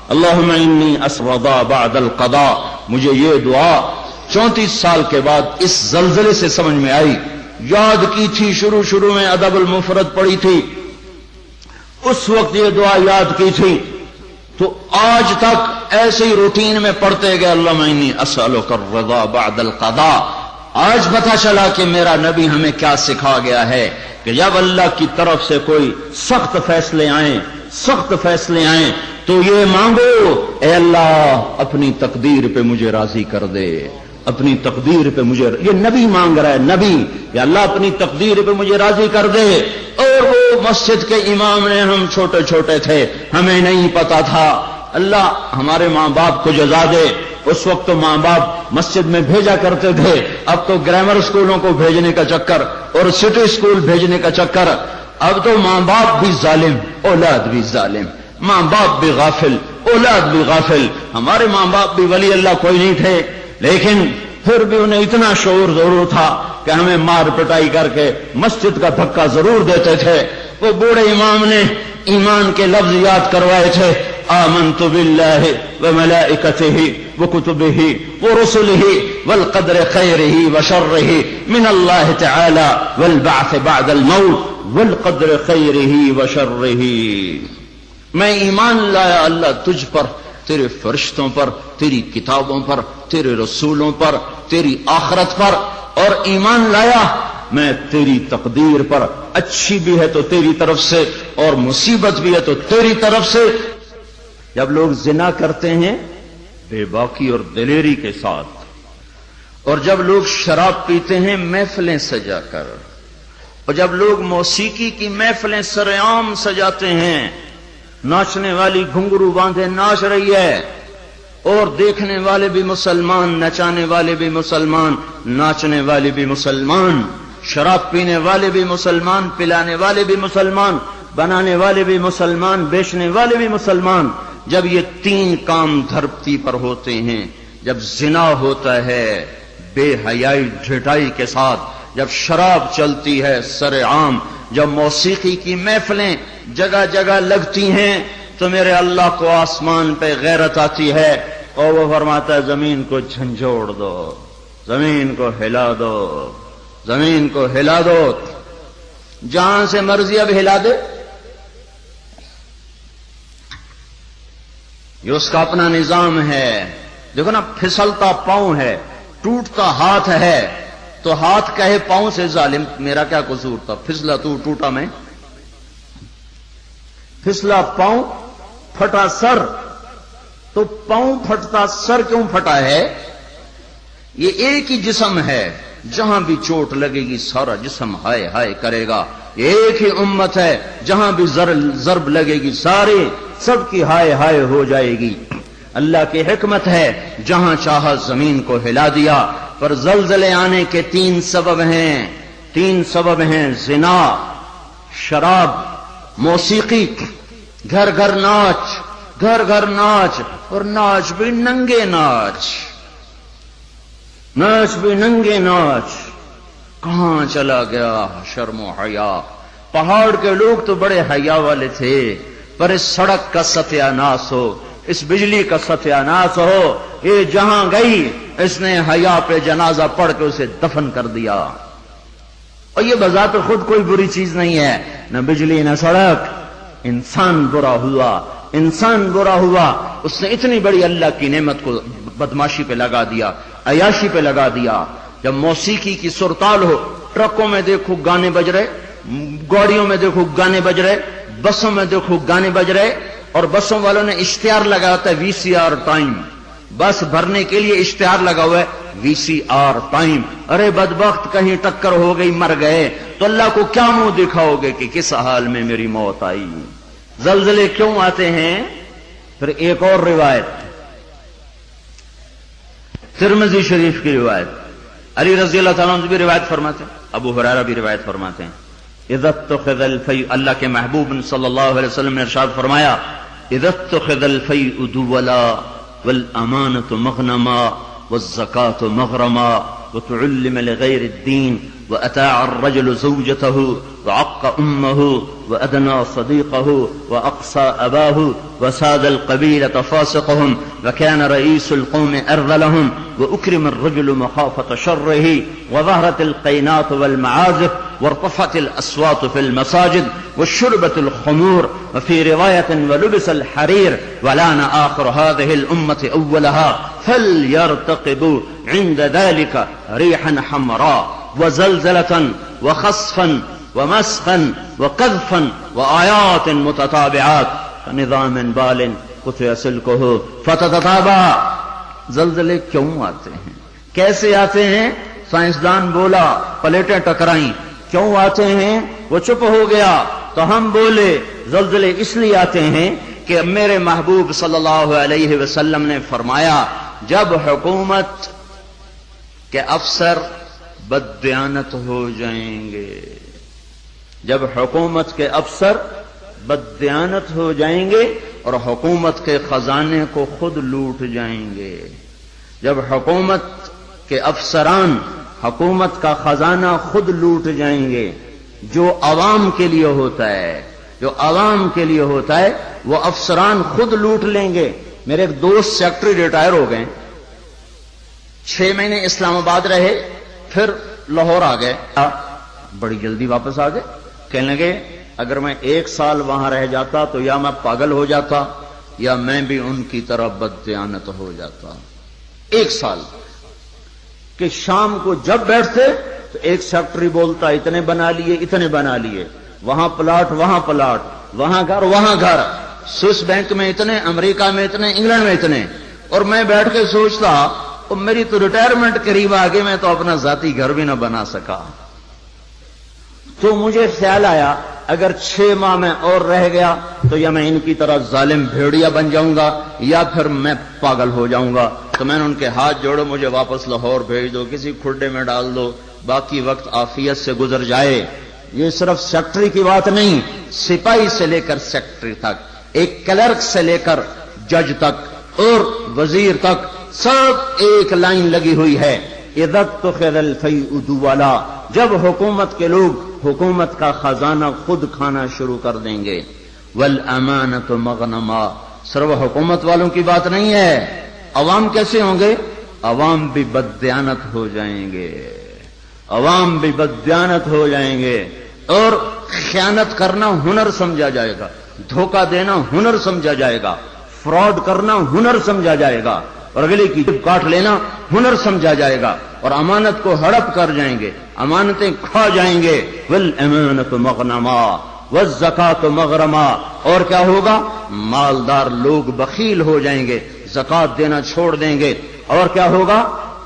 اللہم انی اسرضا بعد القضاء. مجھے یہ دعا 34 سال کے بعد اس زلزلے سے سمجھ میں آئی. یاد کی تھی شروع میں ادب المفرد پڑھی تھی، اس وقت یہ دعا یاد کی تھی، تو آج تک ایسے ہی روٹین میں پڑھتے گئے اللہم انی اسألک الرضا بعد القضاء. آج پتہ چلا کہ میرا نبی ہمیں کیا سکھا گیا ہے کہ جب اللہ کی طرف سے کوئی سخت فیصلے آئیں تو یہ مانگو، اے اللہ اپنی تقدیر پہ مجھے راضی کر دے، اپنی تقدیر پہ مجھے، یہ نبی مانگ رہا ہے، نبی، یا اللہ اپنی تقدیر پہ مجھے راضی کر دے. اور وہ مسجد کے امام نے، ہم چھوٹے تھے، ہمیں نہیں پتا تھا. اللہ ہمارے ماں باپ کو جزا دے. اس وقت تو ماں باپ مسجد میں بھیجا کرتے تھے، اب تو گرامر اسکولوں کو بھیجنے کا چکر اور سٹی اسکول بھیجنے کا چکر. اب تو ماں باپ بھی ظالم، اولاد بھی ظالم، ماں باپ بھی غافل، اولاد بھی غافل. ہمارے ماں باپ بھی ولی اللہ کوئی نہیں تھے، لیکن پھر بھی انہیں اتنا شعور ضرور تھا کہ ہمیں مار پٹائی کر کے مسجد کا دھکا ضرور دیتے تھے. وہ بوڑھے امام نے ایمان کے لفظ یاد کروائے تھے، آمنت باللہ وملائکتہ وکتبہ ورسلہ والقدر خیرہ وشرہ من اللہ تعالی والبعث بعد الموت والقدر خیرہ وشرہ. میں ایمان لایا اللہ تجھ پر، تیرے فرشتوں پر، تیری کتابوں پر، تیرے رسولوں پر، تیری آخرت پر، اور ایمان لایا میں تیری تقدیر پر، اچھی بھی ہے تو تیری طرف سے اور مصیبت بھی ہے تو تیری طرف سے. جب لوگ زنا کرتے ہیں بے باکی اور دلیری کے ساتھ، اور جب لوگ شراب پیتے ہیں محفلیں سجا کر، اور جب لوگ موسیقی کی محفلیں سرعام سجاتے ہیں، ناچنے والی گھنگرو باندھے ناچ رہی ہے، اور دیکھنے والے بھی مسلمان، نچانے والے بھی مسلمان، ناچنے والے بھی مسلمان، شراب پینے والے بھی مسلمان، پلانے والے بھی مسلمان، بنانے والے بھی مسلمان، بیچنے والے بھی مسلمان. جب یہ تین کام دھرتی پر ہوتے ہیں، جب زنا ہوتا ہے بے حیائی ڈھٹائی کے ساتھ، جب شراب چلتی ہے سرعام، جب موسیقی کی محفلیں جگہ جگہ لگتی ہیں، تو میرے اللہ کو آسمان پہ غیرت آتی ہے اور وہ فرماتا ہے زمین کو جھنجھوڑ دو، زمین کو ہلا دو، زمین کو ہلا دو. جہاں سے مرضی اب ہلا دے، یہ اس کا اپنا نظام ہے. دیکھو نا، پھسلتا پاؤں ہے، ٹوٹتا ہاتھ ہے، تو ہاتھ کہے پاؤں سے ظالم میرا کیا قصور تھا، پھسلا تو ٹوٹا میں. پھسلا پاؤں، پھٹا سر، تو پاؤں پھٹتا سر کیوں پھٹا ہے؟ یہ ایک ہی جسم ہے، جہاں بھی چوٹ لگے گی سارا جسم ہائے ہائے کرے گا. ایک ہی امت ہے، جہاں بھی ضرب لگے گی سارے سب کی ہائے ہائے ہو جائے گی. اللہ کی حکمت ہے، جہاں چاہا زمین کو ہلا دیا. پر زلزلے آنے کے تین سبب ہیں، زنا، شراب، موسیقی. گھر گھر ناچ، اور ناچ بھی ننگے ناچ. کہاں چلا گیا شرم و حیا؟ پہاڑ کے لوگ تو بڑے حیا والے تھے، پر اس سڑک کا ستیہ ناس ہو، اس بجلی کا ستیہ ناس ہو، یہ جہاں گئی اس نے حیا پہ جنازہ پڑھ کے اسے دفن کر دیا. اور یہ بذات خود کوئی بری چیز نہیں ہے، نہ بجلی نہ سڑک. انسان برا ہوا، اس نے اتنی بڑی اللہ کی نعمت کو بدماشی پہ لگا دیا، عیاشی پہ لگا دیا. جب موسیقی کی سرتال ہو، ٹرکوں میں دیکھو گانے بج رہے، گاڑیوں میں دیکھو گانے بج رہے، بسوں میں دیکھو گانے بج رہے، اور بسوں والوں نے اشتہار لگا ہوتا ہے VCR ٹائم. بس بھرنے کے لیے اشتہار لگا ہوا ہے VCR ٹائم. ارے بدبخت، کہیں ٹکر ہو گئی مر گئے تو اللہ کو کیا منہ دکھاؤ گے کہ کس حال میں میری موت آئی؟ زلزلے کیوں آتے ہیں؟ پھر ایک اور روایت، ترمذی شریف کی روایت، علی رضی اللہ تعالیٰ عنہ بھی روایت فرماتے ہیں، ابو ہریرہ بھی روایت فرماتے ہیں. اذا اتخذ الفیء، اللہ کے محبوب صلی اللہ علیہ وسلم نے ارشاد فرمایا، اذا اتخذ الفیء دولا والامانة مغنما والزکاة مغرما وتعلم لغير الدين وأتاع الرجل زوجته وعق أمه وأدنى صديقه وأقصى أباه وساد القبيلة فاسقهم وكان رئيس القوم أرذلهم وأكرم الرجل مخافة شره وظهرت القينات والمعازف وارتفعت الأصوات في المساجد وشربت الخمور وفي رواية ولبس الحرير ولان آخر هذه الأمة أولها فليرتقبوا عند ذلك ريحا حمراء وزلزلة وخسفا ومسخا وقذفا وآيات متتابعات كنظام بال قطع سلكه فتتتابع. زلزلے کیوں آتے ہیں، کیسے آتے ہیں؟ سائنسدان بولا پلیٹیں ٹکرائیں. کیوں آتے ہیں؟ وہ چپ ہو گیا تو ہم بولے زلزلے اس لیے آتے ہیں کہ میرے محبوب صلی اللہ علیہ وسلم نے فرمایا جب حکومت کے افسر بددیانت ہو جائیں گے، جب حکومت کے افسر بددیانت ہو جائیں گے اور حکومت کے خزانے کو خود لوٹ جائیں گے، جب حکومت کے افسران حکومت کا خزانہ خود لوٹ جائیں گے، جو عوام کے لیے ہوتا ہے، جو عوام کے لیے ہوتا ہے وہ افسران خود لوٹ لیں گے. میرے ایک دوست سیکٹری ریٹائر ہو گئے، 6 مہینے اسلام آباد رہے، پھر لاہور آ گئے، بڑی جلدی واپس آ گئے. کہنے لگے اگر میں 1 سال وہاں رہ جاتا تو یا میں پاگل ہو جاتا یا میں بھی ان کی طرح بددیانت ہو جاتا. 1 سال کہ شام کو جب بیٹھتے تو ایک سیکٹری بولتا اتنے بنا لیے اتنے بنا لیے، وہاں پلاٹ وہاں پلاٹ، وہاں گھر وہاں گھر، سوئس بینک میں اتنے، امریکہ میں اتنے، انگلینڈ میں اتنے. اور میں بیٹھ کے سوچتا میری تو ریٹائرمنٹ قریب آ گئی، میں تو اپنا ذاتی گھر بھی نہ بنا سکا. تو مجھے خیال آیا اگر 6 ماہ میں اور رہ گیا تو یا میں ان کی طرح ظالم بھیڑیا بن جاؤں گا یا پھر میں پاگل ہو جاؤں گا. تو میں نے ان کے ہاتھ جوڑے مجھے واپس لاہور بھیج دو، کسی کھڈے میں ڈال دو، باقی وقت عافیت سے گزر جائے. یہ صرف سیکٹری کی بات نہیں، سپاہی سے لے کر سیکٹری تک، ایک کلرک سے لے کر جج تک اور وزیر تک سب ایک لائن لگی ہوئی ہے. اذا اتخذ الفیء دولا، جب حکومت کے لوگ حکومت کا خزانہ خود کھانا شروع کر دیں گے. والامانۃ مغنما، صرف حکومت والوں کی بات نہیں ہے، عوام کیسے ہوں گے؟ عوام بھی بددیانت ہو جائیں گے، عوام بھی بددیانت ہو جائیں گے اور خیانت کرنا ہنر سمجھا جائے گا، دھوکہ دینا ہنر سمجھا جائے گا، فراڈ کرنا ہنر سمجھا جائے گا اور اگلے کی جب کاٹ لینا ہنر سمجھا جائے گا اور امانت کو ہڑپ کر جائیں گے، امانتیں کھا جائیں گے. والامانۃ مغنما والزکاۃ مغرما، اور کیا ہوگا؟ مالدار لوگ بخیل ہو جائیں گے، زکات دینا چھوڑ دیں گے. اور کیا ہوگا؟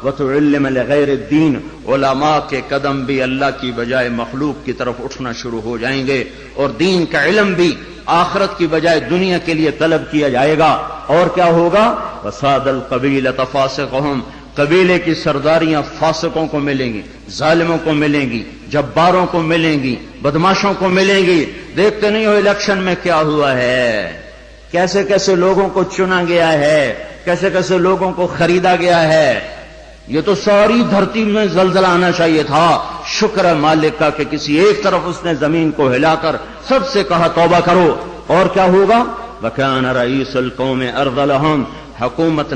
وتعلم لغیر الدین، علماء کے قدم بھی اللہ کی بجائے مخلوق کی طرف اٹھنا شروع ہو جائیں گے اور دین کا علم بھی آخرت کی بجائے دنیا کے لیے طلب کیا جائے گا. اور کیا ہوگا؟ وساد القبیلۃ فاسقہم، قبیلے کی سرداریاں فاسقوں کو ملیں گی، ظالموں کو ملیں گی، جباروں کو ملیں گی، بدماشوں کو ملیں گی. دیکھتے نہیں ہو الیکشن میں کیا ہوا ہے، کیسے کیسے لوگوں کو چنا گیا ہے، کیسے کیسے لوگوں کو خریدا گیا ہے. یہ تو ساری دھرتی میں زلزلہ آنا چاہیے تھا. شکر ہے مالک کا کہ کسی ایک طرف اس نے زمین کو ہلا کر سب سے کہا توبہ کرو. اور کیا ہوگا؟ وَكَانَ رَئِيسُ الْقَوْمِ أَرْذَلَهُمْ، حکومت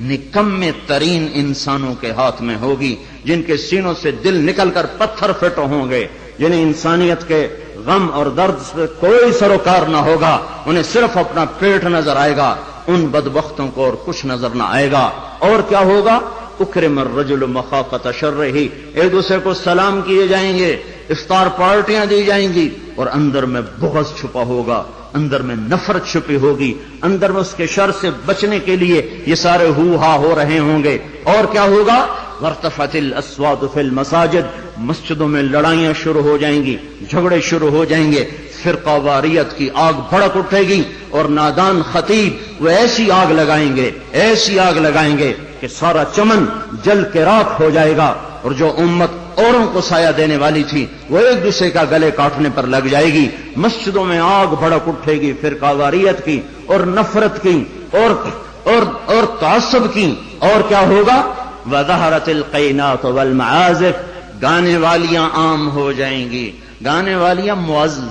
نکمے ترین انسانوں کے ہاتھ میں ہوگی، جن کے سینوں سے دل نکل کر پتھر پھٹ ہوں گے، جنہیں انسانیت کے غم اور درد سے کوئی سروکار نہ ہوگا، انہیں صرف اپنا پیٹ نظر آئے گا. ان بدبختوں کو اور کچھ نظر نہ آئے گا. اور کیا ہوگا؟ اکرم الرجل مخافۃ شرہ، ایک دوسرے کو سلام کیے جائیں گے، افطار پارٹیاں دی جائیں گی اور اندر میں بغض چھپا ہوگا، اندر میں نفرت چھپی ہوگی، اندر میں اس کے شر سے بچنے کے لیے یہ سارے ہو ہا ہو رہے ہوں گے. اور کیا ہوگا؟ وارتفعت الاصوات فی المساجد، مسجدوں میں لڑائیاں شروع ہو جائیں گی، جھگڑے شروع ہو جائیں گے، فرقہ واریت کی آگ بھڑک اٹھے گی اور نادان خطیب وہ ایسی آگ لگائیں گے، ایسی آگ لگائیں گے کہ سارا چمن جل کے راکھ ہو جائے گا اور جو امت اوروں کو سایہ دینے والی تھی وہ ایک دوسرے کا گلے کاٹنے پر لگ جائے گی. مسجدوں میں آگ بھڑک اٹھے گی فرقہ واریت کی اور نفرت کی اور تعصب کی. اور کیا ہوگا؟ وَظَهَرَتِ الْقَيْنَاتُ وَالْمَعَازِفُ، گانے والیاں عام ہو جائیں گی، گانے والیاں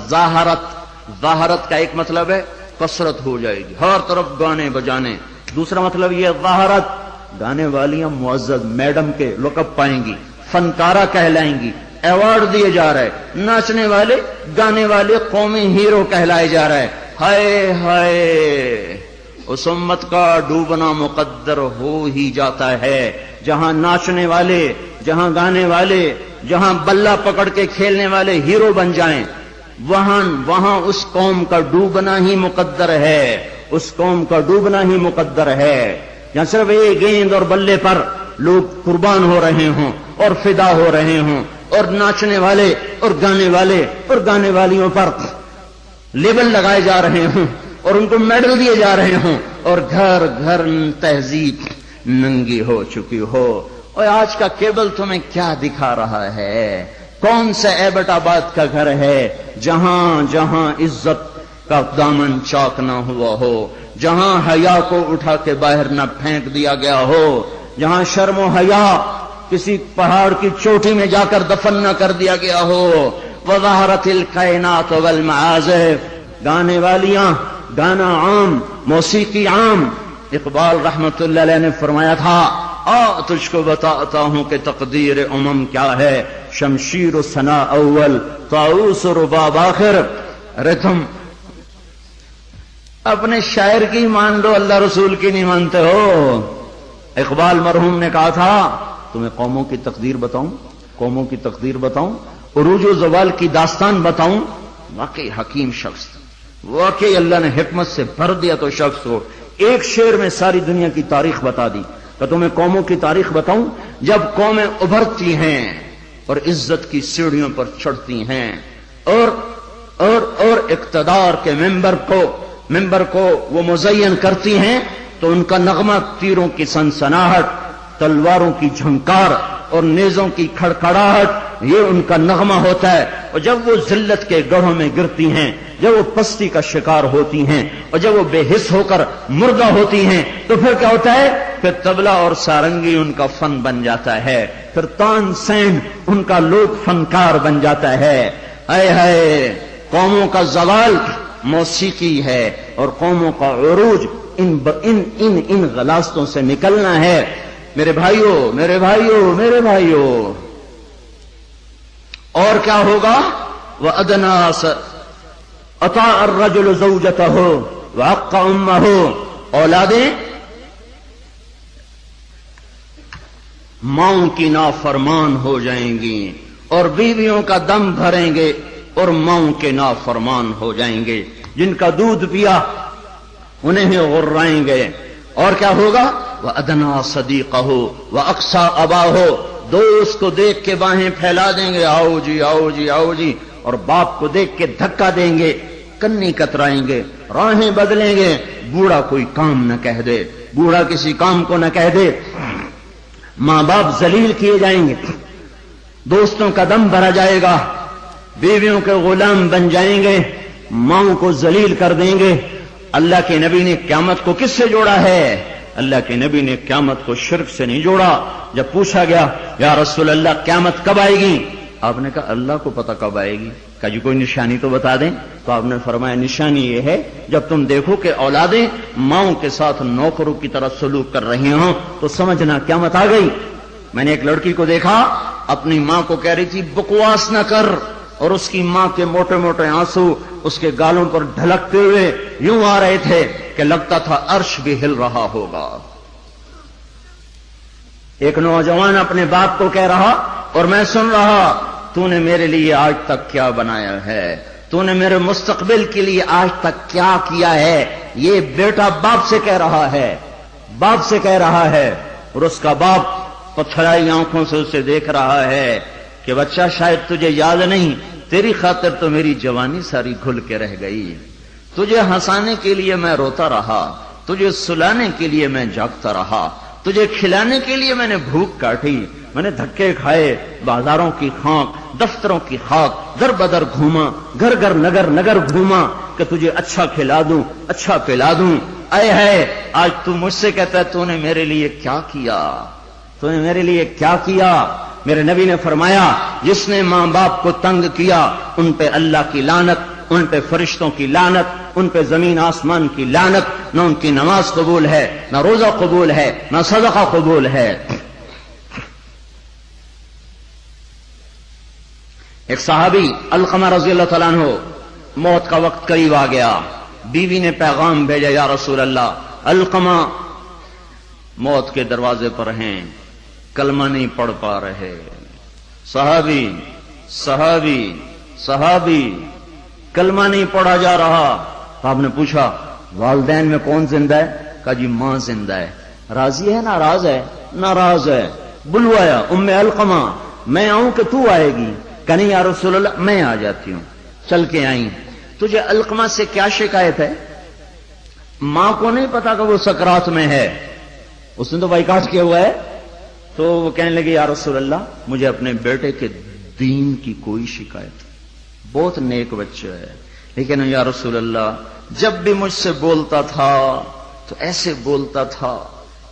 ظاہرت کا ایک مطلب ہے کثرت ہو جائے گی، ہر طرف گانے بجانے. دوسرا مطلب یہ ظاہرت، گانے والیاں معزز میڈم کے لقب پائیں گی، فنکارہ کہلائیں گی، ایوارڈ دیے جا رہے. ناچنے والے گانے والے قومی ہیرو کہلائے جا رہے. ہائے ہائے، اس امت کا ڈوبنا مقدر ہو ہی جاتا ہے. جہاں ناچنے والے، جہاں گانے والے، جہاں بلہ پکڑ کے کھیلنے والے ہیرو بن جائیں، وہاں اس قوم کا ڈوبنا ہی مقدر ہے. اس قوم کا ڈوبنا ہی مقدر ہے. جہاں صرف ایک گیند اور بلے پر لوگ قربان ہو رہے ہوں اور فدا ہو رہے ہوں، اور ناچنے والے اور گانے والے اور گانے والیوں پر لیبل لگائے جا رہے ہوں اور ان کو میڈل دیے جا رہے ہوں، اور گھر گھر تہذیب ننگی ہو چکی ہو. اور آج کا کیبل تمہیں کیا دکھا رہا ہے؟ کون سا ایبٹ آباد کا گھر ہے جہاں جہاں عزت کا دامن چاک نہ ہوا ہو، جہاں حیا کو اٹھا کے باہر نہ پھینک دیا گیا ہو، جہاں شرم و حیا کسی پہاڑ کی چوٹی میں جا کر دفن نہ کر دیا گیا ہو. وظہرت الکائنات والمعازف، گانے والیاں، گانا عام، موسیقی عام. اقبال رحمت اللہ علیہ نے فرمایا تھا، تجھ کو بتاتا ہوں کہ تقدیر امم کیا ہے، شمشیر و ثنا اول، طاؤس و رباب آخر. ارے تم اپنے شاعر کی مان لو، اللہ رسول کی نہیں مانتے ہو. اقبال مرحوم نے کہا تھا، تمہیں قوموں کی تقدیر بتاؤں، قوموں کی تقدیر بتاؤں، عروج و زوال کی داستان بتاؤں. واقعی حکیم شخص، واقعی اللہ نے حکمت سے بھر دیا تو شخص کو ایک شعر میں ساری دنیا کی تاریخ بتا دی. کہ تمہیں قوموں کی تاریخ بتاؤں جب قومیں ابھرتی ہیں اور عزت کی سیڑھیوں پر چڑھتی ہیں اور اقتدار کے ممبر کو وہ مزین کرتی ہیں، تو ان کا نغمہ تیروں کی سنسناہٹ، تلواروں کی جھنکار اور نیزوں کی کھڑکھڑاہٹ، یہ ان کا نغمہ ہوتا ہے. اور جب وہ ذلت کے گڑھوں میں گرتی ہیں، جب وہ پستی کا شکار ہوتی ہیں، اور جب وہ بے حس ہو کر مردہ ہوتی ہیں، تو پھر کیا ہوتا ہے؟ پھر طبلہ اور سارنگی ان کا فن بن جاتا ہے، پھر تان سین ان کا لوک فنکار بن جاتا ہے. اے ہائے، قوموں کا زوال موسیقی ہے اور قوموں کا عروج ان غلاستوں سے نکلنا ہے. میرے بھائیوں، میرے بھائیوں، میرے بھائیوں، اور کیا ہوگا؟ وَأَدْنَا أَطَاعَ الرَّجُلُ زَوْجَتَهُ وَعَقَّ أُمَّهُ. اولادیں ماؤں کی نافرمان ہو جائیں گی اور بیویوں کا دم بھریں گے اور ماؤں کے نافرمان ہو جائیں گے. جن کا دودھ پیا انہیں ہی غرائیں گے. اور کیا ہوگا؟ وَأَدْنَا صَدِيقَهُ وَأَقْصَى أَبَاهُ. دوست کو دیکھ کے باہیں پھیلا دیں گے، آؤ جی آؤ جی آؤ جی، اور باپ کو دیکھ کے دھکا دیں گے، کنی کترائیں گے، راہیں بدلیں گے. بوڑھا کوئی کام نہ کہہ دے، بوڑھا کسی کام کو نہ کہہ دے. ماں باپ ذلیل کیے جائیں گے، دوستوں کا دم بھرا جائے گا، بیویوں کے غلام بن جائیں گے، ماؤں کو ذلیل کر دیں گے. اللہ کے نبی نے قیامت کو کس سے جوڑا ہے؟ اللہ کے نبی نے قیامت کو شرک سے نہیں جوڑا. جب پوچھا گیا یا رسول اللہ قیامت کب آئے گی، آپ نے کہا اللہ کو پتہ کب آئے گی. کہا جی کوئی نشانی تو بتا دیں. تو آپ نے فرمایا نشانی یہ ہے جب تم دیکھو کہ اولادیں ماؤں کے ساتھ نوکروں کی طرح سلوک کر رہی ہوں تو سمجھنا قیامت آ گئی. میں نے ایک لڑکی کو دیکھا اپنی ماں کو کہہ رہی تھی بکواس نہ کر، اور اس کی ماں کے موٹے موٹے آنسو اس کے گالوں پر ڈھلکتے ہوئے یوں آ رہے تھے کہ لگتا تھا عرش بھی ہل رہا ہوگا. ایک نوجوان اپنے باپ کو کہہ رہا اور میں سن رہا، تو نے میرے لیے آج تک کیا بنایا ہے، تو نے میرے مستقبل کے لیے آج تک کیا کیا ہے. یہ بیٹا باپ سے کہہ رہا ہے، باپ سے کہہ رہا ہے، اور اس کا باپ پتھرائی آنکھوں سے اسے دیکھ رہا ہے کہ بچہ شاید تجھے یاد نہیں، تیری خاطر تو میری جوانی ساری گھل کے رہ گئی. تجھے ہنسانے کے لیے میں روتا رہا، تجھے سلانے کے لیے میں جاگتا رہا، تجھے کھلانے کے لیے میں نے بھوک کاٹی، میں نے دھکے کھائے، بازاروں کی خاک، دفتروں کی خاک، در بدر گھوما، گھر گھر نگر نگر گھوما کہ تجھے اچھا کھلا دوں، اچھا پلا دوں. اے ہے آج تو مجھ سے کہتا ہے تو نے میرے لیے کیا کیا، تو نے میرے لیے کیا کیا. میرے نبی نے فرمایا جس نے ماں باپ کو تنگ کیا ان پہ اللہ کی لعنت، ان پہ فرشتوں کی لعنت، ان پہ زمین آسمان کی لعنت، نہ ان کی نماز قبول ہے، نہ روزہ قبول ہے، نہ صدقہ قبول ہے۔ ایک صحابی علقمہ رضی اللہ تعالیٰ عنہ، موت کا وقت قریب آ گیا، بیوی نے پیغام بھیجا یا رسول اللہ علقمہ موت کے دروازے پر ہیں، کلمہ نہیں پڑھ پا رہے۔ صحابی کلمہ نہیں پڑھا جا رہا۔ آپ نے پوچھا والدین میں کون زندہ ہے؟ کہا جی ماں زندہ ہے۔ راضی ہے ناراض ہے؟ ناراض ہے۔ بلوایا ام علقمہ، میں آؤں کہ تو آئے گی؟ کہ نہیں یا رسول اللہ میں آ جاتی ہوں۔ چل کے آئیں۔ تجھے علقمہ سے کیا شکایت ہے؟ ماں کو نہیں پتا کہ وہ سکرات میں ہے، اس نے تو بائیکاٹ کیا ہوا ہے۔ تو وہ کہنے لگے یا رسول اللہ مجھے اپنے بیٹے کے دین کی کوئی شکایت، بہت نیک بچہ ہے، لیکن یا رسول اللہ جب بھی مجھ سے بولتا تھا تو ایسے بولتا تھا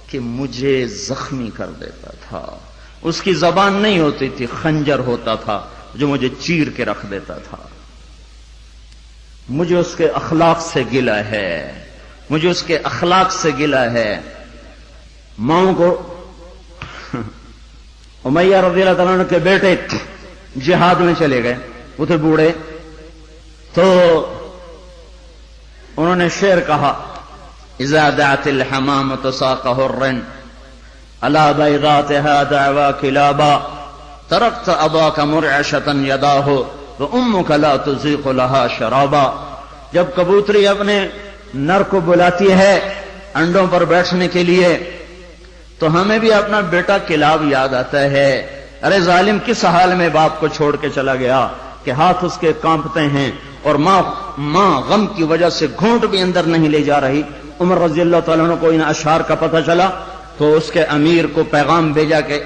کہ مجھے زخمی کر دیتا تھا، اس کی زبان نہیں ہوتی تھی، خنجر ہوتا تھا جو مجھے چیر کے رکھ دیتا تھا۔ مجھے اس کے اخلاق سے گلہ ہے، مجھے اس کے اخلاق سے گلہ ہے۔ ماؤں کو امیہ رضی اللہ تعالیٰ عنہ کے بیٹے جہاد میں چلے گئے، وہ تھے بوڑھے، تو انہوں نے شعر کہا اذا دعت الحمامة ساق حر على بيضاتها دعوا كلابا تركت اباك مرعشة يداه وامك لا تزيق لها شرابا۔ جب کبوتری اپنے نر کو بلاتی ہے انڈوں پر بیٹھنے کے لیے تو ہمیں بھی اپنا بیٹا کلاب یاد آتا ہے۔ ارے ظالم کس حال میں باپ کو چھوڑ کے چلا گیا کہ ہاتھ اس کے کانپتے ہیں اور ماں غم کی وجہ سے گھونٹ بھی اندر نہیں لے جا رہی۔ عمر رضی اللہ تعالیٰ عنہ کو ان اشعار کا پتہ چلا تو اس کے امیر کو پیغام بھیجا کہ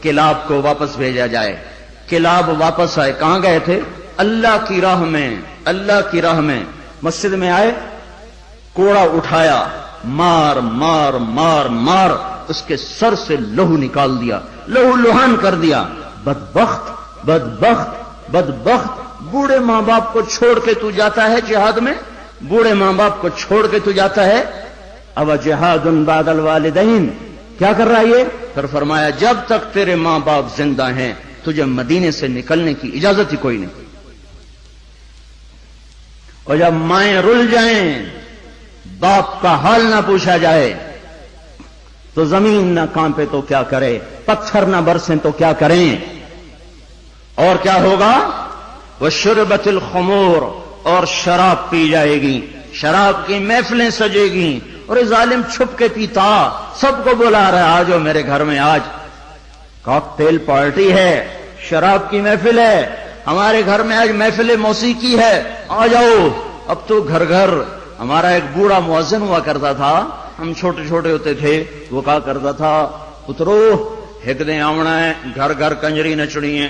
کلاب کو واپس بھیجا جائے۔ کلاب واپس آئے، کہاں گئے تھے؟ اللہ کی راہ میں، اللہ کی راہ میں۔ مسجد میں آئے، کوڑا اٹھایا، مار مار مار مار اس کے سر سے لہو نکال دیا، لہو لہان کر دیا۔ بدبخت بدبخت بدبخت، بوڑھے ماں باپ کو چھوڑ کے تو جاتا ہے جہاد میں، بوڑھے ماں باپ کو چھوڑ کے تو جاتا ہے۔ اب جہاد بعد الوالدین، کیا کر رہا ہے یہ؟ پھر فرمایا جب تک تیرے ماں باپ زندہ ہیں تجھے مدینے سے نکلنے کی اجازت ہی کوئی نہیں، اور جب مائیں رل جائیں باپ کا حال نہ پوچھا جائے تو زمین نہ کانپے تو کیا کرے، پتھر نہ برسیں تو کیا کریں۔ اور کیا ہوگا؟ وشربت الخمور، اور شراب پی جائے گی، شراب کی محفلیں سجے گی، اور یہ ظالم چھپ کے پیتا، سب کو بلا رہا ہے آجو میرے گھر میں، آج کاکٹیل پارٹی ہے، شراب کی محفل ہے، ہمارے گھر میں آج محفل موسیقی ہے، آ جاؤ۔ اب تو گھر گھر، ہمارا ایک بوڑھا مؤذن ہوا کرتا تھا، ہم چھوٹے چھوٹے ہوتے تھے، وہ کہا کرتا تھا پترو ایک دن آونا ہے، گھر گھر کنجری نچڑی ہے،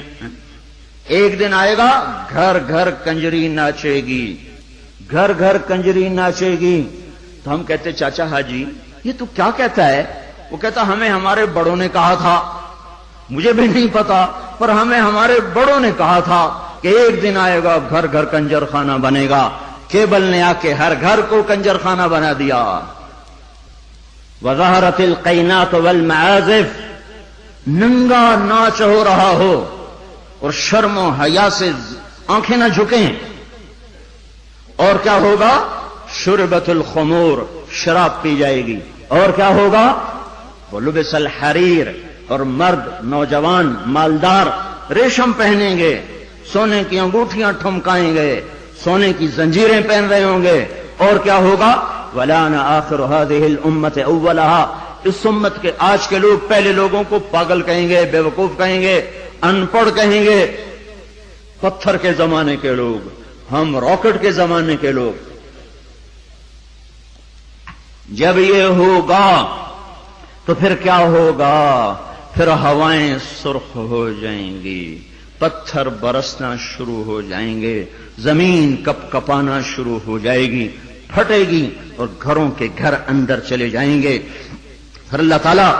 ایک دن آئے گا گھر گھر کنجری ناچے گی، گھر گھر کنجری ناچے گی۔ تو ہم کہتے چاچا حاجی یہ تو کیا کہتا ہے؟ وہ کہتا ہمیں ہمارے بڑوں نے کہا تھا، مجھے بھی نہیں پتا پر ہمیں ہمارے بڑوں نے کہا تھا کہ ایک دن آئے گا گھر گھر کنجر خانہ بنے گا۔ کیبل نے آ کے ہر گھر کو کنجر خانہ بنا دیا۔ وظہرت القینات والمعازف، ننگا ناچ ہو رہا ہو اور شرم و حیا سے آنکھیں نہ جھکیں۔ اور کیا ہوگا؟ شربت الخمور، شراب پی جائے گی۔ اور کیا ہوگا؟ ولبس الحریر، اور مرد نوجوان مالدار ریشم پہنیں گے، سونے کی انگوٹھیاں ٹھمکائیں گے، سونے کی زنجیریں پہن رہے ہوں گے۔ اور کیا ہوگا؟ وَلَانَ آخِرُ هَذِهِ الْأُمَّةِ أَوَّلَهَا، اس امت کے آج کے لوگ پہلے لوگوں کو پاگل کہیں گے، بے وقوف کہیں گے، ان پڑھ کہیں گے۔ پتھر کے زمانے کے لوگ، ہم راکٹ کے زمانے کے لوگ۔ جب یہ ہوگا تو پھر کیا ہوگا؟ پھر ہوائیں سرخ ہو جائیں گی، پتھر برسنا شروع ہو جائیں گے، زمین کپ کپانا شروع ہو جائے گی، پھٹے گی اور گھروں کے گھر اندر چلے جائیں گے۔ پھر اللہ تعالیٰ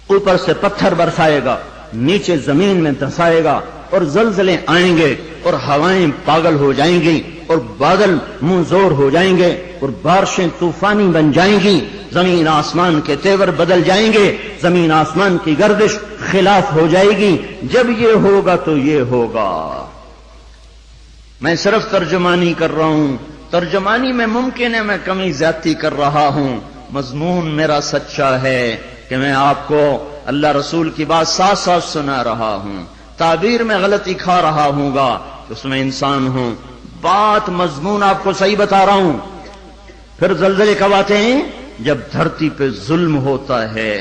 اوپر سے پتھر برسائے گا، نیچے زمین میں دھسائے گا اور زلزلے آئیں گے اور ہوائیں پاگل ہو جائیں گی اور بادل منہ زور ہو جائیں گے اور بارشیں طوفانی بن جائیں گی، زمین آسمان کے تیور بدل جائیں گے، زمین آسمان کی گردش خلاف ہو جائے گی۔ جب یہ ہوگا تو یہ ہوگا۔ میں صرف ترجمانی کر رہا ہوں، ترجمانی میں ممکن ہے میں کمی زیادتی کر رہا ہوں، مضمون میرا سچا ہے کہ میں آپ کو اللہ رسول کی بات ساتھ ساتھ سنا رہا ہوں، تعبیر میں غلطی کھا رہا ہوں گا، اس میں انسان ہوں، بات مضمون آپ کو صحیح بتا رہا ہوں۔ پھر زلزلے کب آتے ہیں؟ جب دھرتی پہ ظلم ہوتا ہے،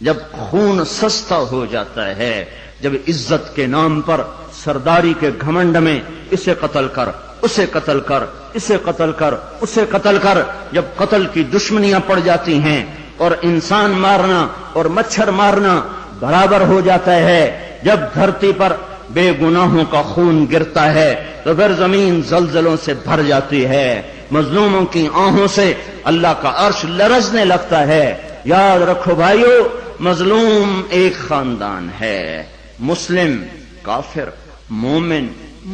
جب خون سستا ہو جاتا ہے، جب عزت کے نام پر سرداری کے گھمنڈ میں اسے قتل کر، اسے قتل کر، اسے قتل کر، اسے قتل کر، جب قتل کی دشمنیاں پڑ جاتی ہیں اور انسان مارنا اور مچھر مارنا برابر ہو جاتا ہے، جب دھرتی پر بے گناہوں کا خون گرتا ہے تو پھر زمین زلزلوں سے بھر جاتی ہے، مظلوموں کی آہوں سے اللہ کا عرش لرزنے لگتا ہے۔ یاد رکھو بھائیو، مظلوم ایک خاندان ہے، مسلم، کافر، مومن،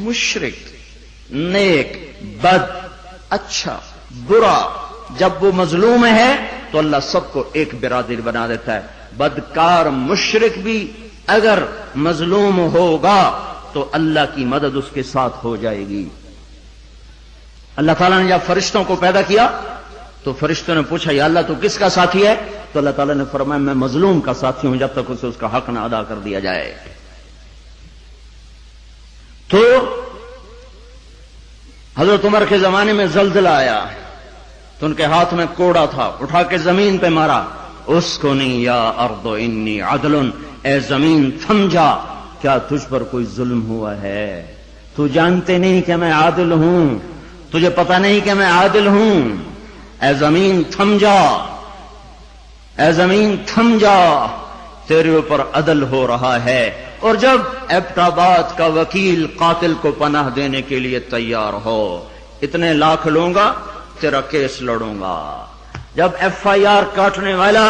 مشرک، نیک، بد، اچھا، برا، جب وہ مظلوم ہے تو اللہ سب کو ایک برادری بنا دیتا ہے۔ بدکار مشرک بھی اگر مظلوم ہوگا تو اللہ کی مدد اس کے ساتھ ہو جائے گی۔ اللہ تعالیٰ نے جب فرشتوں کو پیدا کیا تو فرشتوں نے پوچھا یا اللہ تو کس کا ساتھی ہے؟ تو اللہ تعالیٰ نے فرمایا میں مظلوم کا ساتھی ہوں جب تک اسے اس کا حق نہ ادا کر دیا جائے۔ تو حضرت عمر کے زمانے میں زلزلہ آیا تو ان کے ہاتھ میں کوڑا تھا، اٹھا کے زمین پہ مارا، اسکنی یا ارض انی عدل، اے زمین تھم جا، کیا تجھ پر کوئی ظلم ہوا ہے؟ تو جانتے نہیں کہ میں عادل ہوں، تجھے پتہ نہیں کہ میں عادل ہوں، اے زمین تھم جا، اے زمین تھم جا، تیرے اوپر عدل ہو رہا ہے۔ اور جب ایبٹ آباد کا وکیل قاتل کو پناہ دینے کے لیے تیار ہو، اتنے لاکھ لوں گا، تیرا کیس لڑوں گا، جب ایف آئی آر کاٹنے والا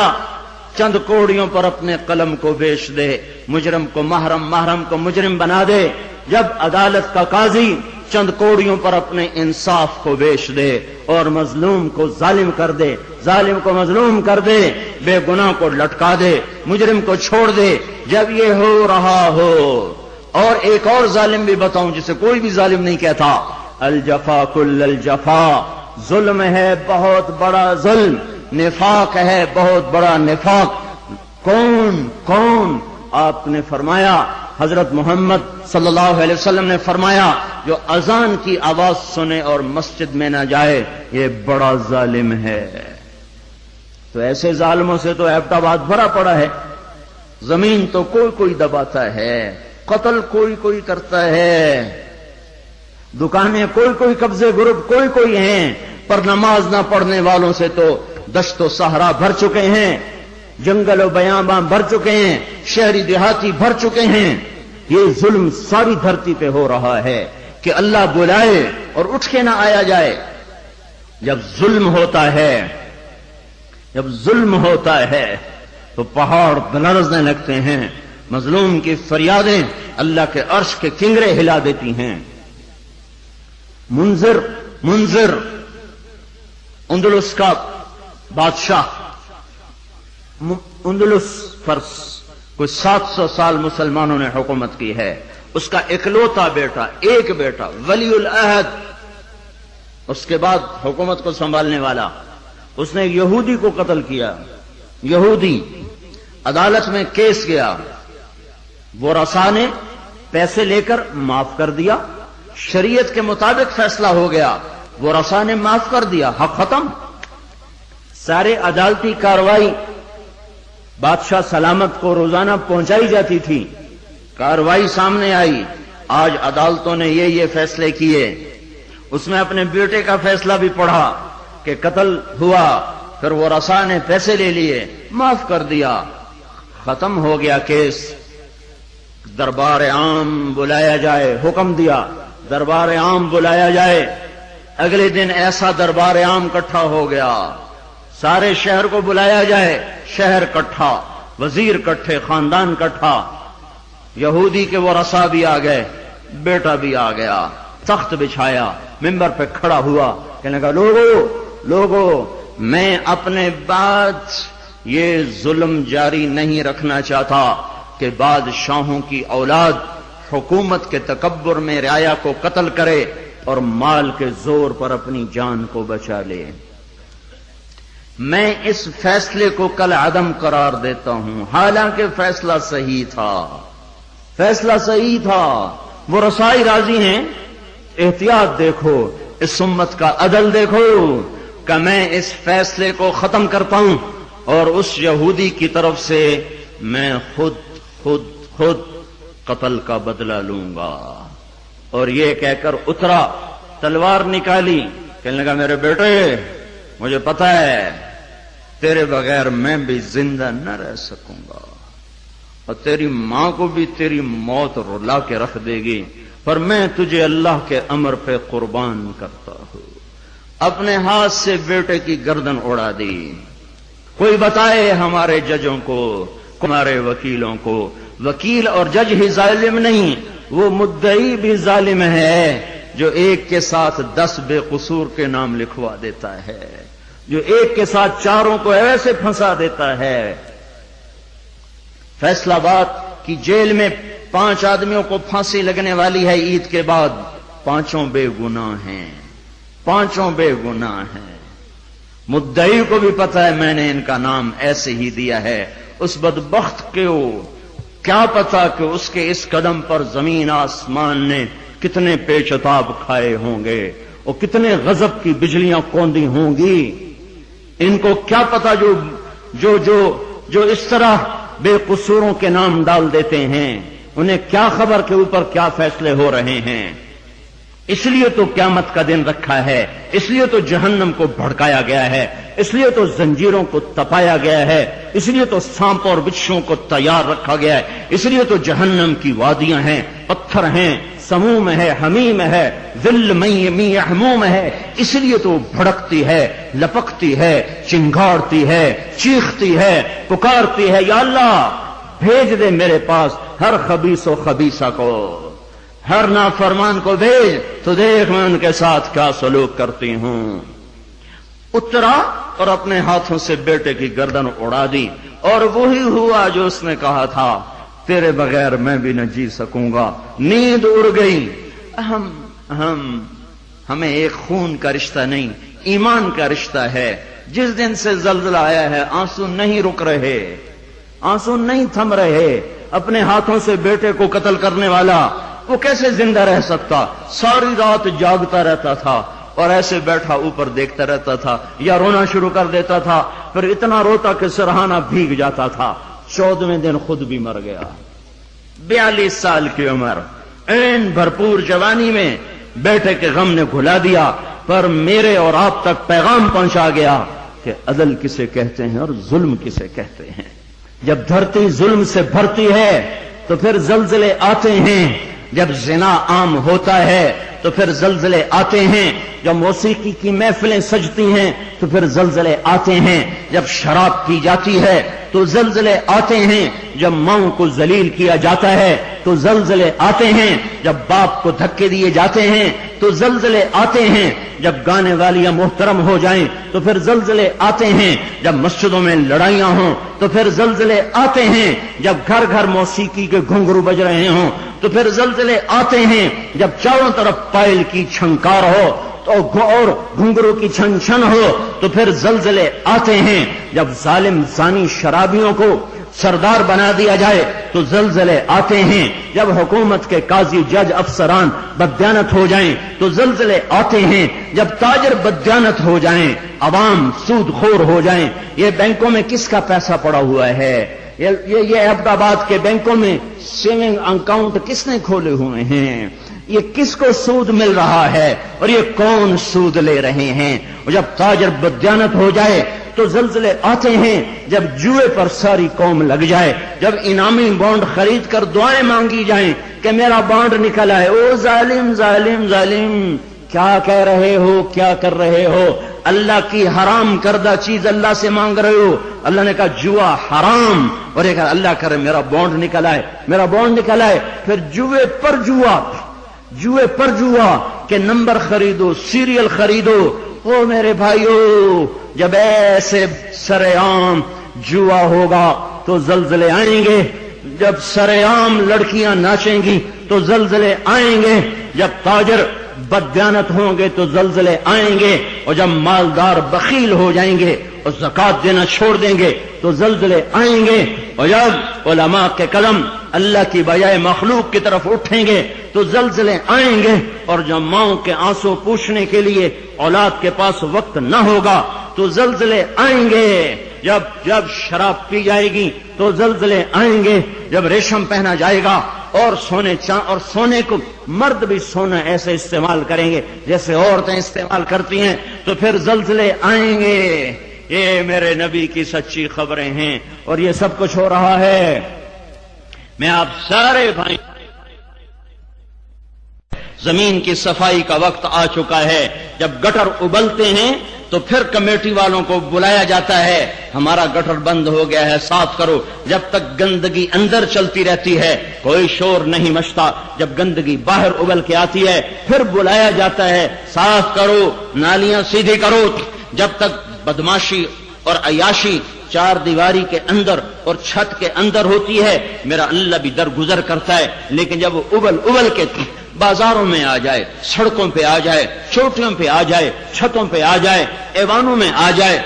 چند کوڑیوں پر اپنے قلم کو بیچ دے، مجرم کو محرم، محرم کو مجرم بنا دے، جب عدالت کا قاضی چند کوڑیوں پر اپنے انصاف کو بیچ دے اور مظلوم کو ظالم کر دے، ظالم کو مظلوم کر دے، بے گناہ کو لٹکا دے، مجرم کو چھوڑ دے، جب یہ ہو رہا ہو، اور ایک اور ظالم بھی بتاؤں جسے کوئی بھی ظالم نہیں کہتا، الجفا کل الجفا، ظلم ہے بہت بڑا ظلم، نفاق ہے بہت بڑا نفاق۔ کون کون؟ آپ نے فرمایا، حضرت محمد صلی اللہ علیہ وسلم نے فرمایا، جو اذان کی آواز سنے اور مسجد میں نہ جائے یہ بڑا ظالم ہے۔ تو ایسے ظالموں سے تو ایبٹ آباد بھرا پڑا ہے، زمین تو کوئی کوئی دباتا ہے، قتل کوئی کوئی کرتا ہے، دکانیں کوئی کوئی، قبضے گروپ کوئی کوئی ہیں، پر نماز نہ پڑھنے والوں سے تو دشت و صحرا بھر چکے ہیں، جنگل و بیاباں بھر چکے ہیں، شہری دیہاتی بھر چکے ہیں۔ یہ ظلم ساری دھرتی پہ ہو رہا ہے کہ اللہ بلائے اور اٹھ کے نہ آیا جائے۔ جب ظلم ہوتا ہے، جب ظلم ہوتا ہے تو پہاڑ لرزنے لگتے ہیں، مظلوم کی فریادیں اللہ کے عرش کے کنگرے ہلا دیتی ہیں۔ منذر اندلس کا بادشاہ، اندلس پر کوئی 700 سال مسلمانوں نے حکومت کی ہے، اس کا اکلوتا بیٹا، ایک بیٹا ولی العہد، اس کے بعد حکومت کو سنبھالنے والا، اس نے یہودی کو قتل کیا، یہودی، عدالت میں کیس گیا، وہ رسا نے پیسے لے کر معاف کر دیا، شریعت کے مطابق فیصلہ ہو گیا، وہ رسا نے معاف کر دیا، حق ختم۔ سارے عدالتی کاروائی بادشاہ سلامت کو روزانہ پہنچائی جاتی تھی، کاروائی سامنے آئی، آج عدالتوں نے یہ فیصلے کیے، اس میں اپنے بیٹے کا فیصلہ بھی پڑھا کہ قتل ہوا، پھر وہ رسا نے پیسے لے لیے، معاف کر دیا، ختم ہو گیا کیس۔ دربار عام بلایا جائے، حکم دیا دربار عام بلایا جائے، اگلے دن ایسا دربار عام اکٹھا ہو گیا، سارے شہر کو بلایا جائے، شہر اکٹھا، وزیر کٹھے، خاندان کٹھا، یہودی کے وہ رسا بھی آ گئے، بیٹا بھی آ گیا، تخت بچھایا، ممبر پہ کھڑا ہوا، کہنے لگا لوگو میں اپنے بعد یہ ظلم جاری نہیں رکھنا چاہتا کہ بادشاہوں کی اولاد حکومت کے تکبر میں رعایا کو قتل کرے اور مال کے زور پر اپنی جان کو بچا لے۔ میں اس فیصلے کو کل عدم قرار دیتا ہوں، حالانکہ فیصلہ صحیح تھا، فیصلہ صحیح تھا۔ وہ رسائی راضی ہیں، احتیاط دیکھو، اس امت کا عدل دیکھو کہ میں اس فیصلے کو ختم کرتا ہوں اور اس یہودی کی طرف سے میں خود قتل کا بدلہ لوں گا۔ اور یہ کہہ کر اترا، تلوار نکالی، کہنے لگا میرے بیٹے مجھے پتا ہے تیرے بغیر میں بھی زندہ نہ رہ سکوں گا اور تیری ماں کو بھی تیری موت رلا کے رکھ دے گی، پر میں تجھے اللہ کے امر پہ قربان کرتا ہوں۔ اپنے ہاتھ سے بیٹے کی گردن اڑا دی۔ کوئی بتائے ہمارے ججوں کو، ہمارے وکیلوں کو، وکیل اور جج ہی ظالم نہیں، وہ مدعی بھی ظالم ہے جو ایک کے ساتھ 10 بے قصور کے نام لکھوا دیتا ہے، جو ایک کے ساتھ 4 کو ایسے پھنسا دیتا ہے۔ فیصلہ آباد کی جیل میں 5 آدمیوں کو پھانسی لگنے والی ہے عید کے بعد، 5 بے گناہ ہیں، 5 بے گناہ ہیں۔ مدعی کو بھی پتا ہے میں نے ان کا نام ایسے ہی دیا ہے، اس بدبخت کو کیا پتا کہ اس کے اس قدم پر زمین آسمان نے کتنے پیچتاب کھائے ہوں گے اور کتنے غضب کی بجلیاں کوندی ہوں گی۔ ان کو کیا پتا جو اس طرح بے قصوروں کے نام ڈال دیتے ہیں، انہیں کیا خبر کہ اوپر کیا فیصلے ہو رہے ہیں۔ اس لیے تو قیامت کا دن رکھا ہے، اس لیے تو جہنم کو بھڑکایا گیا ہے، اس لیے تو زنجیروں کو تپایا گیا ہے، اس لیے تو سانپ اور بچھوؤں کو تیار رکھا گیا ہے، اس لیے تو جہنم کی وادیاں ہیں، پتھر ہیں، سموم ہے، حمیم ہے، ذل می یحموم ہے، اس لیے تو بھڑکتی ہے، لپکتی ہے، چنگاڑتی ہے، چیختی ہے، پکارتی ہے، یا اللہ بھیج دے میرے پاس ہر خبیث و خبیثہ کو، ہر نافرمان کو بھیج تو دیکھ میں ان کے ساتھ کیا سلوک کرتی ہوں۔ اترا اور اپنے ہاتھوں سے بیٹے کی گردن اڑا دی، اور وہی ہوا جو اس نے کہا تھا، تیرے بغیر میں بھی نہ جی سکوں گا۔ نیند اڑ گئی۔ ہمیں ایک خون کا رشتہ نہیں، ایمان کا رشتہ ہے۔ جس دن سے زلزلہ آیا ہے آنسو نہیں رک رہے، آنسو نہیں تھم رہے۔ اپنے ہاتھوں سے بیٹے کو قتل کرنے والا وہ کیسے زندہ رہ سکتا؟ ساری رات جاگتا رہتا تھا اور ایسے بیٹھا اوپر دیکھتا رہتا تھا، یا رونا شروع کر دیتا تھا، پھر اتنا روتا کہ سرہانہ بھیگ جاتا تھا۔ 14ویں دن خود بھی مر گیا۔ 42 سال کی عمر، این بھرپور جوانی میں بیٹے کے غم نے گھلا دیا، پر میرے اور آپ تک پیغام پہنچا گیا کہ عدل کسے کہتے ہیں اور ظلم کسے کہتے ہیں۔ جب دھرتی ظلم سے بھرتی ہے تو پھر زلزلے آتے ہیں، جب زنا عام ہوتا ہے تو پھر زلزلے آتے ہیں، جب موسیقی کی محفلیں سجتی ہیں تو پھر زلزلے آتے ہیں، جب شراب پی جاتی ہے تو زلزلے آتے ہیں، جب ماؤں کو ذلیل کیا جاتا ہے تو زلزلے آتے ہیں، جب باپ کو دھکے دیے جاتے ہیں تو زلزلے آتے ہیں، جب گانے والیاں محترم ہو جائیں تو پھر زلزلے آتے ہیں، جب مسجدوں میں لڑائیاں ہوں تو پھر زلزلے آتے ہیں، جب گھر گھر موسیقی کے گھنگرو بج رہے ہوں تو پھر زلزلے آتے ہیں، جب چاروں طرف پائل کی چھنکار ہو اور گھنگرو کی چھن چھن ہو تو پھر زلزلے آتے ہیں، جب ظالم زانی شرابیوں کو سردار بنا دیا جائے تو زلزلے آتے ہیں، جب حکومت کے قاضی جج افسران بددیانت ہو جائیں تو زلزلے آتے ہیں، جب تاجر بددیانت ہو جائیں، عوام سود خور ہو جائیں۔ یہ بینکوں میں کس کا پیسہ پڑا ہوا ہے؟ یہ عبد آباد کے بینکوں میں سیونگ اکاؤنٹ کس نے کھولے ہوئے ہیں؟ یہ کس کو سود مل رہا ہے اور یہ کون سود لے رہے ہیں؟ اور جب تاجر بددیانت ہو جائے تو زلزلے آتے ہیں، جب جوئے پر ساری قوم لگ جائے، جب انعامی بانڈ خرید کر دعائیں مانگی جائیں کہ میرا بانڈ نکل آئے، او ظالم ظالم ظالم کیا کہہ رہے ہو، کیا کر رہے ہو؟ اللہ کی حرام کردہ چیز اللہ سے مانگ رہے ہو۔ اللہ نے کہا جوا حرام، اور ایک اللہ کرے میرا بانڈ نکل آئے، میرا بانڈ نکل آئے، پھر جوے پر جوا کہ نمبر خریدو، سیریل خریدو۔ او میرے بھائیو، جب ایسے سرے عام جوا ہوگا تو زلزلے آئیں گے، جب سرے عام لڑکیاں ناچیں گی تو زلزلے آئیں گے، جب تاجر بددیانت ہوں گے تو زلزلے آئیں گے، اور جب مالدار بخیل ہو جائیں گے اور زکات دینا چھوڑ دیں گے تو زلزلے آئیں گے، اور جب علماء کے قلم اللہ کی بجائے مخلوق کی طرف اٹھیں گے تو زلزلے آئیں گے، اور جب ماؤں کے آنسو پوچھنے کے لیے اولاد کے پاس وقت نہ ہوگا تو زلزلے آئیں گے، جب شراب پی جائے گی تو زلزلے آئیں گے، جب ریشم پہنا جائے گا اور سونے کو مرد بھی سونا ایسے استعمال کریں گے جیسے عورتیں استعمال کرتی ہیں تو پھر زلزلے آئیں گے۔ یہ میرے نبی کی سچی خبریں ہیں، اور یہ سب کچھ ہو رہا ہے۔ میں آپ سارے بھائی، زمین کی صفائی کا وقت آ چکا ہے، جب گٹر ابلتے ہیں تو پھر کمیٹی والوں کو بلایا جاتا ہے، ہمارا گٹر بند ہو گیا ہے، صاف کرو۔ جب تک گندگی اندر چلتی رہتی ہے کوئی شور نہیں مچتا، جب گندگی باہر ابل کے آتی ہے پھر بلایا جاتا ہے، صاف کرو، نالیاں سیدھی کرو۔ جب تک بدماشی اور عیاشی چار دیواری کے اندر اور چھت کے اندر ہوتی ہے میرا اللہ بھی درگزر کرتا ہے، لیکن جب وہ ابل کے بازاروں میں آ جائے، سڑکوں پہ آ جائے، چوٹیوں پہ آ جائے، چھتوں پہ آ جائے، ایوانوں میں آ جائے،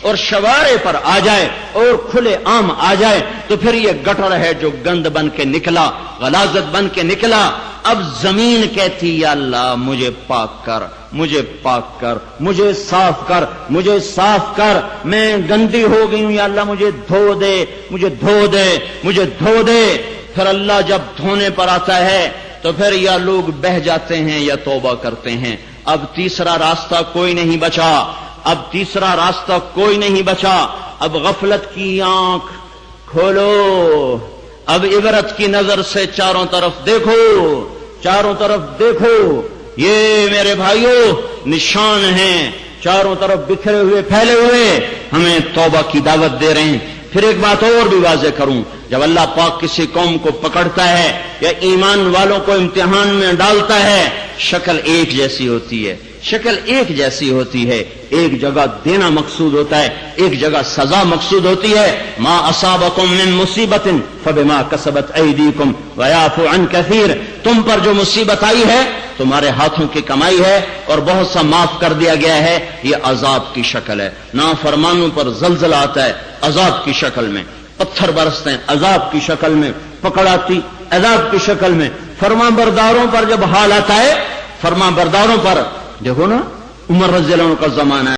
اور شوارے پر آ جائے، اور کھلے عام آ جائے، تو پھر یہ گٹر ہے جو گند بن کے نکلا، غلاظت بن کے نکلا۔ اب زمین کہتی یا اللہ مجھے پاک کر، مجھے پاک کر، مجھے صاف کر، مجھے صاف کر، میں گندی ہو گئی ہوں، یا اللہ مجھے دھو دے، مجھے دھو دے، مجھے دھو دے۔ پھر اللہ جب دھونے پر آتا ہے تو پھر یا لوگ بہہ جاتے ہیں یا توبہ کرتے ہیں۔ اب تیسرا راستہ کوئی نہیں بچا، اب تیسرا راستہ کوئی نہیں بچا۔ اب غفلت کی آنکھ کھولو، اب عبرت کی نظر سے چاروں طرف دیکھو، چاروں طرف دیکھو، یہ میرے بھائیوں نشان ہیں، چاروں طرف بکھرے ہوئے پھیلے ہوئے، ہمیں توبہ کی دعوت دے رہے ہیں۔ پھر ایک بات اور بھی واضح کروں، جب اللہ پاک کسی قوم کو پکڑتا ہے یا ایمان والوں کو امتحان میں ڈالتا ہے، شکل ایک جیسی ہوتی ہے، شکل ایک جیسی ہوتی ہے، ایک جگہ دینا مقصود ہوتا ہے، ایک جگہ سزا مقصود ہوتی ہے۔ ما اصابکم من مصیبت فبما کسبت ایدیکم ویعفو عن کثیر، تم پر جو مصیبت آئی ہے تمہارے ہاتھوں کی کمائی ہے اور بہت سا معاف کر دیا گیا ہے، یہ عذاب کی شکل ہے۔ نافرمانوں پر زلزلہ آتا ہے عذاب کی شکل میں، پتھر برستے ہیں عذاب کی شکل میں، پکڑ آتی عذاب کی شکل میں۔ فرما برداروں پر جب حال آتا ہے، فرما برداروں پر دیکھو نا، عمر رضی اللہ عنہ کا زمانہ ہے۔